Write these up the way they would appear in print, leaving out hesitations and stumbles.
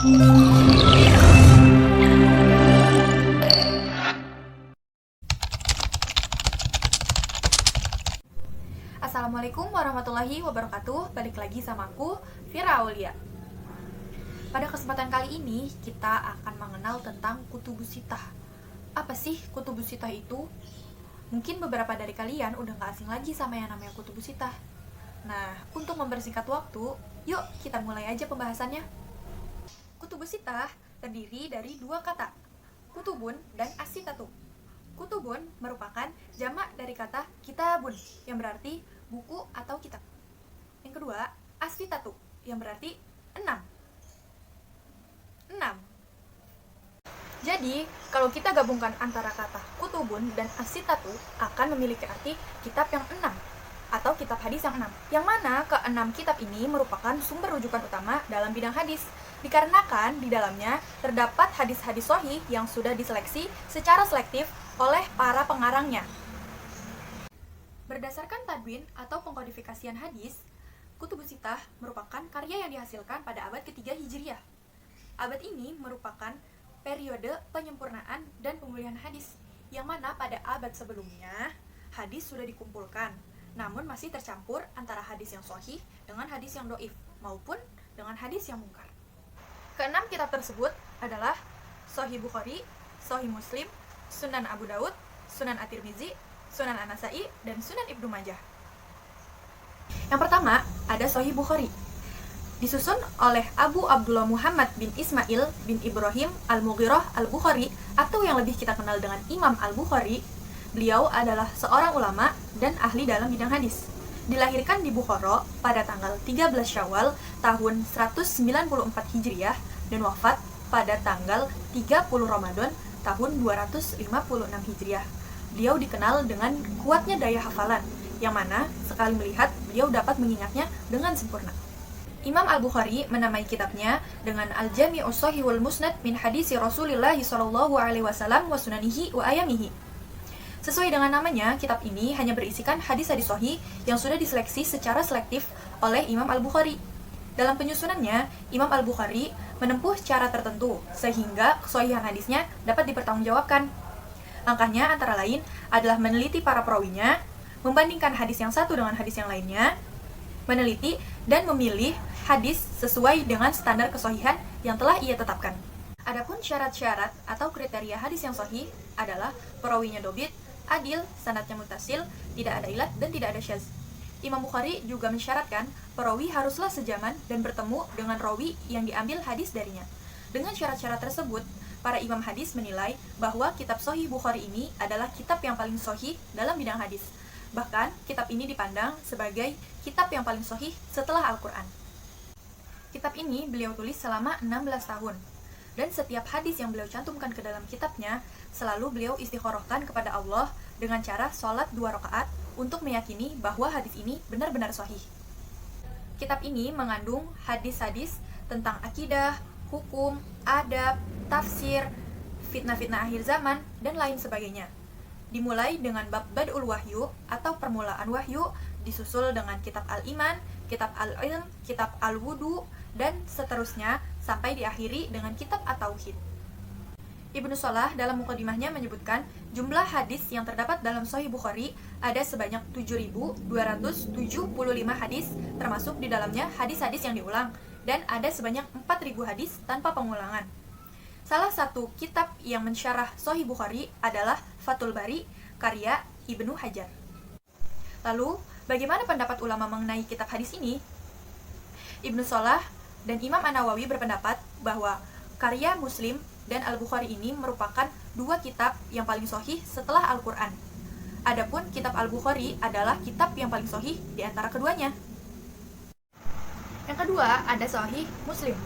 Assalamualaikum warahmatullahi wabarakatuh. Balik lagi sama aku, Vira Aulia. Pada kesempatan kali ini, kita akan mengenal tentang Kutubus Sittah. Apa sih Kutubus Sittah itu? Mungkin beberapa dari kalian udah gak asing lagi sama yang namanya Kutubus Sittah. Nah, untuk mempersingkat waktu, yuk kita mulai aja pembahasannya. Kutubus Sittah terdiri dari dua kata, kutubun dan as-sittatu. Kutubun merupakan jamak dari kata kitabun, yang berarti buku atau kitab. Yang kedua, as-sittatu, yang berarti 6. Jadi, kalau kita gabungkan antara kata kutubun dan as-sittatu, akan memiliki arti kitab yang 6, atau kitab hadis yang 6. Yang mana ke-6 kitab ini merupakan sumber rujukan utama dalam bidang hadis, dikarenakan di dalamnya terdapat hadis-hadis sahih yang sudah diseleksi secara selektif oleh para pengarangnya. Berdasarkan tadwin atau pengkodifikasian hadis, Kutubus Sittah merupakan karya yang dihasilkan pada abad ketiga Hijriah. Abad ini merupakan periode penyempurnaan dan pemulihan hadis, yang mana pada abad sebelumnya hadis sudah dikumpulkan, namun masih tercampur antara hadis yang sahih dengan hadis yang dhaif maupun dengan hadis yang mungkar. Keenam kitab tersebut adalah Sahih Bukhari, Sahih Muslim, Sunan Abu Daud, Sunan At-Tirmizi, Sunan An-Nasa'i, dan Sunan Ibnu Majah. Yang pertama, ada Sahih Bukhari. Disusun oleh Abu Abdullah Muhammad bin Ismail bin Ibrahim Al-Mughirah Al-Bukhari, atau yang lebih kita kenal dengan Imam Al-Bukhari. Beliau adalah seorang ulama dan ahli dalam bidang hadis. Dilahirkan di Bukhara pada tanggal 13 Syawal tahun 194 Hijriah dan wafat pada tanggal 30 Ramadan tahun 256 Hijriah. Beliau dikenal dengan kuatnya daya hafalan, yang mana sekali melihat beliau dapat mengingatnya dengan sempurna. Imam Al-Bukhari menamai kitabnya dengan Al-Jami'us Shahihul Musnad min hadisi Rasulillah sallallahu alaihi wasallam wa sunanihi wa ayamihi. Sesuai dengan namanya, kitab ini hanya berisikan hadis-hadis sahih yang sudah diseleksi secara selektif oleh Imam Al-Bukhari. Dalam penyusunannya, Imam Al-Bukhari menempuh cara tertentu sehingga kesahihan hadisnya dapat dipertanggungjawabkan. Langkahnya antara lain adalah meneliti para perawinya, membandingkan hadis yang satu dengan hadis yang lainnya, meneliti dan memilih hadis sesuai dengan standar kesahihan yang telah ia tetapkan. Adapun syarat-syarat atau kriteria hadis yang sahih adalah perawinya dobit, adil, sanadnya muttasil, tidak ada ilat dan tidak ada syadz. Imam Bukhari juga mensyaratkan perawi haruslah sejaman dan bertemu dengan rawi yang diambil hadis darinya. Dengan syarat-syarat tersebut, para imam hadis menilai bahwa kitab Sahih Bukhari ini adalah kitab yang paling sahih dalam bidang hadis. Bahkan, kitab ini dipandang sebagai kitab yang paling sahih setelah Al-Quran. Kitab ini beliau tulis selama 16 tahun. Dan setiap hadis yang beliau cantumkan ke dalam kitabnya, selalu beliau istikharahkan kepada Allah dengan cara sholat 2 rakaat untuk meyakini bahwa hadis ini benar-benar sahih. Kitab ini mengandung hadis-hadis tentang akidah, hukum, adab, tafsir, fitnah-fitnah akhir zaman, dan lain sebagainya. Dimulai dengan bab Bad'ul Wahyu atau permulaan wahyu, disusul dengan kitab Al-Iman, kitab Al-Ilm, kitab Al-Wudu, dan seterusnya sampai diakhiri dengan kitab At-Tauhid. Ibnu Shalah dalam mukadimahnya menyebutkan jumlah hadis yang terdapat dalam Sahih Bukhari ada sebanyak 7.275 hadis, termasuk di dalamnya hadis-hadis yang diulang, dan ada sebanyak 4.000 hadis tanpa pengulangan. Salah satu kitab yang mensyarah Sahih Bukhari adalah Fathul Bari, karya Ibnu Hajar. Lalu, bagaimana pendapat ulama mengenai kitab hadis ini? Ibnu Shalah dan Imam An-Nawawi berpendapat bahwa karya Muslim dan Al-Bukhari ini merupakan dua kitab yang paling sahih setelah Al-Quran. Adapun kitab Al-Bukhari adalah kitab yang paling sahih di antara keduanya. Yang kedua, ada Sahih Muslim.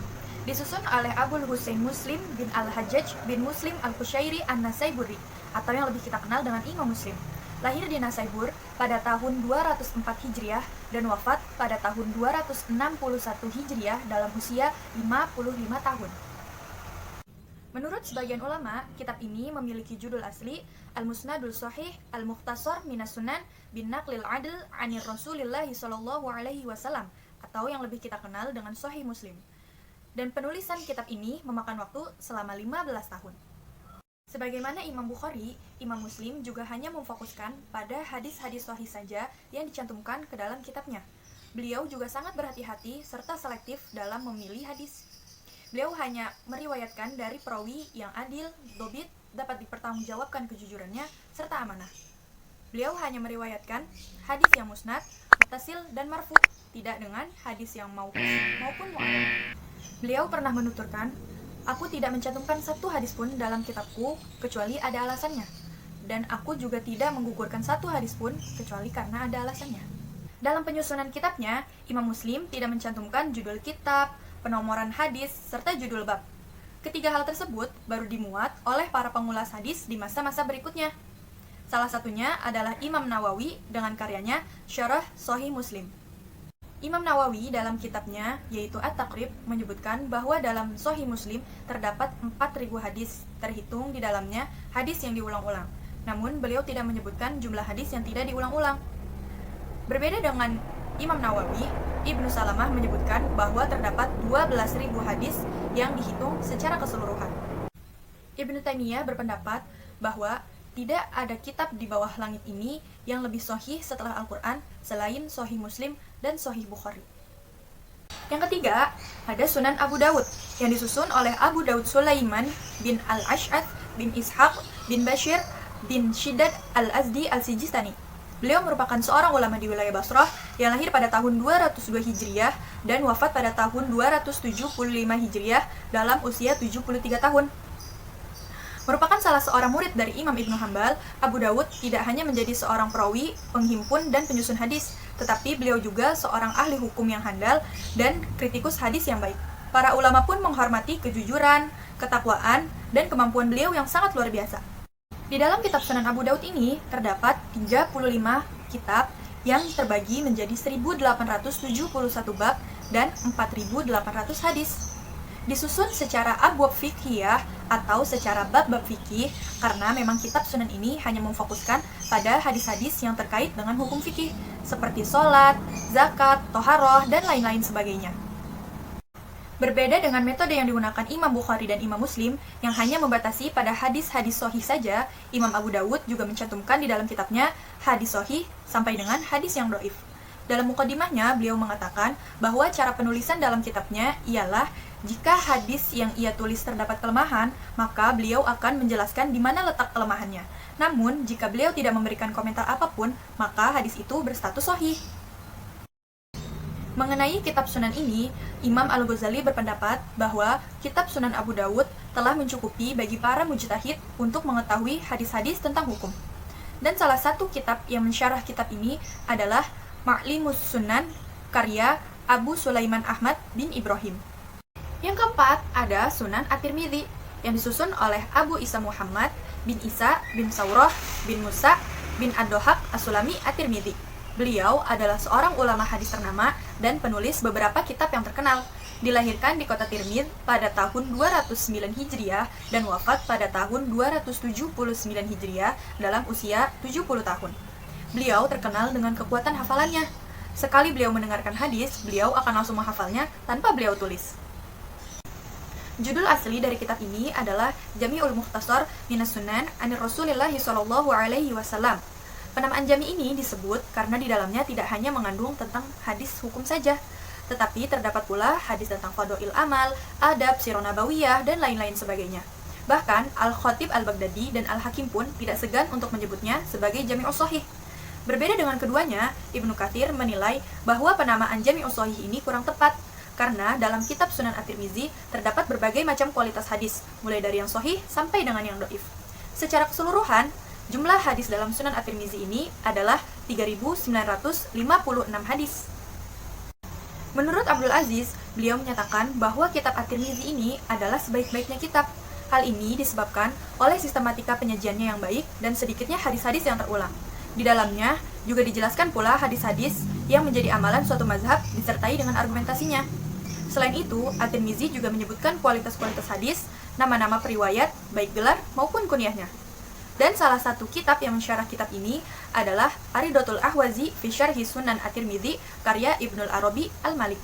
Disusun oleh Abul Husain Muslim bin Al-Hajjaj bin Muslim Al-Qushairi An-Nasaiburi, atau yang lebih kita kenal dengan Imam Muslim. Lahir di Nasaibur pada tahun 204 Hijriah dan wafat pada tahun 261 Hijriah dalam usia 55 tahun. Menurut sebagian ulama, kitab ini memiliki judul asli Al-Musnadul Sahih Al-Mukhtasar Minas Sunan bin Naqlil Adl Anir Rasulillahi Sallallahu Alaihi Wasallam, atau yang lebih kita kenal dengan Sahih Muslim. dan penulisan kitab ini memakan waktu selama 15 tahun. Sebagaimana Imam Bukhari, Imam Muslim juga hanya memfokuskan pada hadis-hadis sahih saja yang dicantumkan ke dalam kitabnya. Beliau juga sangat berhati-hati serta selektif dalam memilih hadis. Beliau hanya meriwayatkan dari perawi yang adil, dobit, dapat dipertanggungjawabkan kejujurannya, serta amanah. Beliau hanya meriwayatkan hadis yang musnad, muttasil, dan marfu, tidak dengan hadis yang mauquf maupun mu'allaq. Beliau pernah menuturkan, "Aku tidak mencantumkan satu hadis pun dalam kitabku kecuali ada alasannya, dan aku juga tidak menggugurkan satu hadis pun kecuali karena ada alasannya." Dalam penyusunan kitabnya, Imam Muslim tidak mencantumkan judul kitab, penomoran hadis, serta judul bab. Ketiga hal tersebut baru dimuat oleh para pengulas hadis di masa-masa berikutnya. Salah satunya adalah Imam Nawawi dengan karyanya Syarah Sahih Muslim. Imam Nawawi dalam kitabnya, yaitu At-Taqrib, menyebutkan bahwa dalam Sahih Muslim terdapat 4.000 hadis, terhitung di dalamnya hadis yang diulang-ulang. Namun, beliau tidak menyebutkan jumlah hadis yang tidak diulang-ulang. Berbeda dengan Imam Nawawi, Ibnu Salamah menyebutkan bahwa terdapat 12.000 hadis yang dihitung secara keseluruhan. Ibnu Taimiyah berpendapat bahwa tidak ada kitab di bawah langit ini yang lebih sahih setelah Al-Quran selain Sahih Muslim dan Sahih Bukhari. Yang ketiga, ada Sunan Abu Dawud yang disusun oleh Abu Dawud Sulaiman bin Al-Ash'ath bin Ishaq bin Bashir bin Shiddad Al-Azdi Al-Sijistani. Beliau merupakan seorang ulama di wilayah Basrah yang lahir pada tahun 202 Hijriah dan wafat pada tahun 275 Hijriah dalam usia 73 tahun. Merupakan salah seorang murid dari Imam Ibnu Hanbal, Abu Dawud tidak hanya menjadi seorang perawi, penghimpun, dan penyusun hadis, tetapi beliau juga seorang ahli hukum yang handal dan kritikus hadis yang baik. Para ulama pun menghormati kejujuran, ketakwaan, dan kemampuan beliau yang sangat luar biasa. Di dalam kitab Sunan Abu Dawud ini terdapat 35 kitab yang terbagi menjadi 1871 bab dan 4800 hadis. Disusun secara abwab fiqhiyah atau secara bab-bab fikih karena memang kitab Sunan ini hanya memfokuskan pada hadis-hadis yang terkait dengan hukum fikih seperti sholat, zakat, toharoh, dan lain-lain sebagainya. Berbeda dengan metode yang digunakan Imam Bukhari dan Imam Muslim yang hanya membatasi pada hadis-hadis sahih saja, Imam Abu Dawud juga mencantumkan di dalam kitabnya hadis sahih sampai dengan hadis yang dhaif. Dalam mukadimahnya, beliau mengatakan bahwa cara penulisan dalam kitabnya ialah jika hadis yang ia tulis terdapat kelemahan, maka beliau akan menjelaskan di mana letak kelemahannya. Namun, jika beliau tidak memberikan komentar apapun, maka hadis itu berstatus sahih. Mengenai kitab Sunan ini, Imam Al-Ghazali berpendapat bahwa kitab Sunan Abu Dawud telah mencukupi bagi para mujtahid untuk mengetahui hadis-hadis tentang hukum. Dan salah satu kitab yang mensyarah kitab ini adalah Ma'limus Sunan karya Abu Sulaiman Ahmad bin Ibrahim. Yang keempat ada Sunan At-Tirmidzi yang disusun oleh Abu Isa Muhammad bin Isa bin Saurah bin Musa bin Ad-Dohak As-Sulami At-Tirmidzi. Beliau adalah seorang ulama hadis ternama dan penulis beberapa kitab yang terkenal. Dilahirkan di kota Tirmidz pada tahun 209 Hijriah dan wafat pada tahun 279 Hijriah dalam usia 70 tahun. Beliau terkenal dengan kekuatan hafalannya. Sekali beliau mendengarkan hadis, beliau akan langsung menghafalnya tanpa beliau tulis. Judul asli dari kitab ini adalah Jami'ul Mukhtasar Minas Sunan Anir Rasulillah sallallahu alaihi wasallam. Penamaan jami ini disebut karena di dalamnya tidak hanya mengandung tentang hadis hukum saja, tetapi terdapat pula hadis tentang fadha'il amal, adab, sirah nabawiyah, dan lain-lain sebagainya. Bahkan Al-Khatib Al-Baghdadi dan Al-Hakim pun tidak segan untuk menyebutnya sebagai Jami'us Shahih. Berbeda dengan keduanya, Ibnu Katsir menilai bahwa penamaan Jami'us Shahih ini kurang tepat, karena dalam kitab Sunan At-Tirmidzi terdapat berbagai macam kualitas hadis, mulai dari yang sahih sampai dengan yang dhaif. Secara keseluruhan, jumlah hadis dalam Sunan At-Tirmidzi ini adalah 3.956 hadis. Menurut Abdul Aziz, beliau menyatakan bahwa kitab At-Tirmidzi ini adalah sebaik-baiknya kitab. Hal ini disebabkan oleh sistematika penyajiannya yang baik dan sedikitnya hadis-hadis yang terulang. Di dalamnya juga dijelaskan pula hadis-hadis yang menjadi amalan suatu mazhab disertai dengan argumentasinya. Selain itu, At-Tirmidzi juga menyebutkan kualitas-kualitas hadis, nama-nama periwayat, baik gelar maupun kunyahnya. Dan salah satu kitab yang mensyarah kitab ini adalah Aridotul Ahwazi fi Syarhi Sunan At-Tirmidzi karya Ibnul Arabi Al-Malik.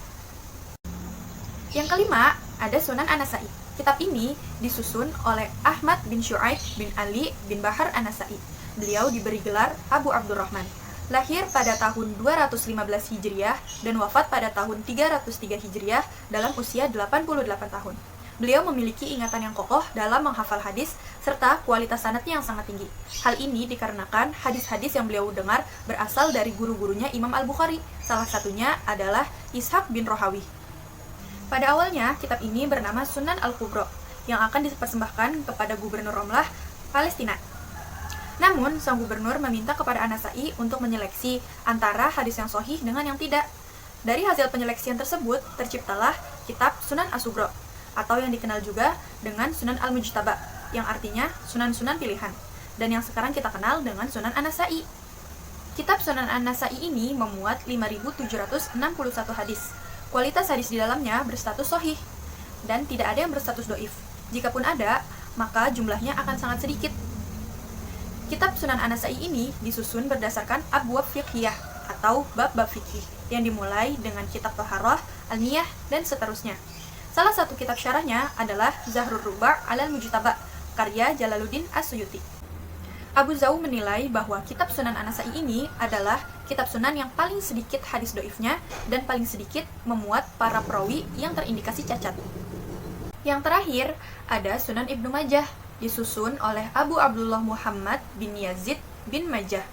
Yang kelima, ada Sunan An-Nasa'i. Kitab ini disusun oleh Ahmad bin Syu'aib bin Ali bin Bahar An-Nasa'i. Beliau diberi gelar Abu Abdurrahman. Lahir pada tahun 215 Hijriah dan wafat pada tahun 303 Hijriah dalam usia 88 tahun. Beliau memiliki ingatan yang kokoh dalam menghafal hadis serta kualitas sanadnya yang sangat tinggi. Hal ini dikarenakan hadis-hadis yang beliau dengar berasal dari guru-gurunya Imam Al-Bukhari. Salah satunya adalah Ishaq bin Rohawi. Pada awalnya, kitab ini bernama Sunan Al-Kubra yang akan dipersembahkan kepada Gubernur Romlah, Palestina. Namun, sang gubernur meminta kepada An-Nasa'i untuk menyeleksi antara hadis yang sahih dengan yang tidak. Dari hasil penyeleksian tersebut, terciptalah kitab Sunan As-Sugra, atau yang dikenal juga dengan Sunan Al-Mujtaba, yang artinya sunan-sunan pilihan, dan yang sekarang kita kenal dengan Sunan An-Nasa'i. Kitab Sunan An-Nasa'i ini memuat 5.761 hadis. Kualitas hadis di dalamnya berstatus sahih, dan tidak ada yang berstatus doif. Jikapun ada, maka jumlahnya akan sangat sedikit. Kitab Sunan An-Nasa'i ini disusun berdasarkan abwab fiqhiyah, atau bab-bab fikih, yang dimulai dengan kitab Thaharah, Al-Miyah, dan seterusnya. Salah satu kitab syarahnya adalah Zahrur Ruba' alal Mujtaba, karya Jalaluddin As-Suyuti. Abu Zaw menilai bahwa kitab Sunan An-Nasa'i ini adalah kitab sunan yang paling sedikit hadis doifnya dan paling sedikit memuat para perawi yang terindikasi cacat. Yang terakhir, ada Sunan Ibnu Majah, disusun oleh Abu Abdullah Muhammad bin Yazid bin Majah.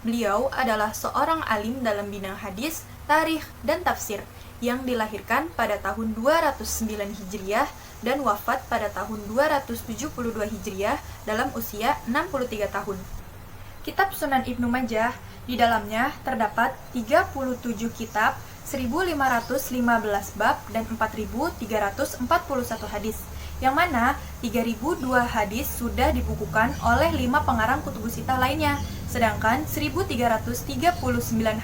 Beliau adalah seorang alim dalam bidang hadis, tarikh, dan tafsir, yang dilahirkan pada tahun 209 Hijriah dan wafat pada tahun 272 Hijriah dalam usia 63 tahun. Kitab Sunan Ibnu Majah, di dalamnya terdapat 37 kitab, 1.515 bab, dan 4.341 hadis, yang mana 3.002 hadis sudah dibukukan oleh 5 pengarang kutubus sittah lainnya, sedangkan 1.339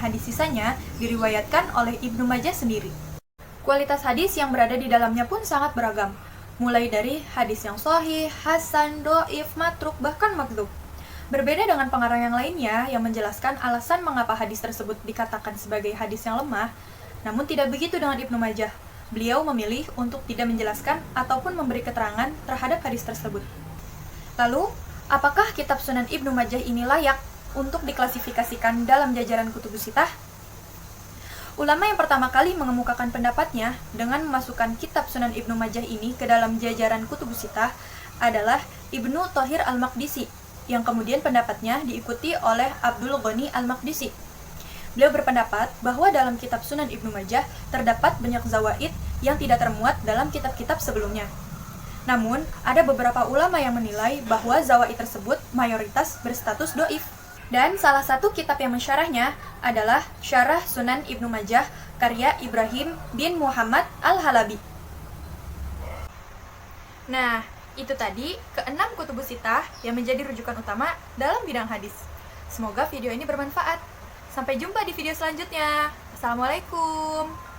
hadis sisanya diriwayatkan oleh Ibnu Majah sendiri. Kualitas hadis yang berada di dalamnya pun sangat beragam, mulai dari hadis yang sahih, hasan, doif, matruk, bahkan maghdhub. Berbeda dengan pengarang yang lainnya yang menjelaskan alasan mengapa hadis tersebut dikatakan sebagai hadis yang lemah, namun tidak begitu dengan Ibnu Majah. Beliau memilih untuk tidak menjelaskan ataupun memberi keterangan terhadap hadis tersebut. Lalu, apakah kitab Sunan Ibnu Majah ini layak untuk diklasifikasikan dalam jajaran kutubus sittah? Ulama yang pertama kali mengemukakan pendapatnya dengan memasukkan kitab Sunan Ibnu Majah ini ke dalam jajaran kutubus sittah adalah Ibnu Thahir Al-Maqdisi, yang kemudian pendapatnya diikuti oleh Abdul Ghani Al-Maqdisi. Beliau berpendapat bahwa dalam kitab Sunan Ibnu Majah terdapat banyak zawaid yang tidak termuat dalam kitab-kitab sebelumnya. Namun, ada beberapa ulama yang menilai bahwa zawaid tersebut mayoritas berstatus doif. Dan salah satu kitab yang mensyarahnya adalah Syarah Sunan Ibnu Majah karya Ibrahim bin Muhammad Al-Halabi. Nah, itu tadi ke-6 kutubus sittah yang menjadi rujukan utama dalam bidang hadis. Semoga video ini bermanfaat. Sampai jumpa di video selanjutnya. Assalamualaikum.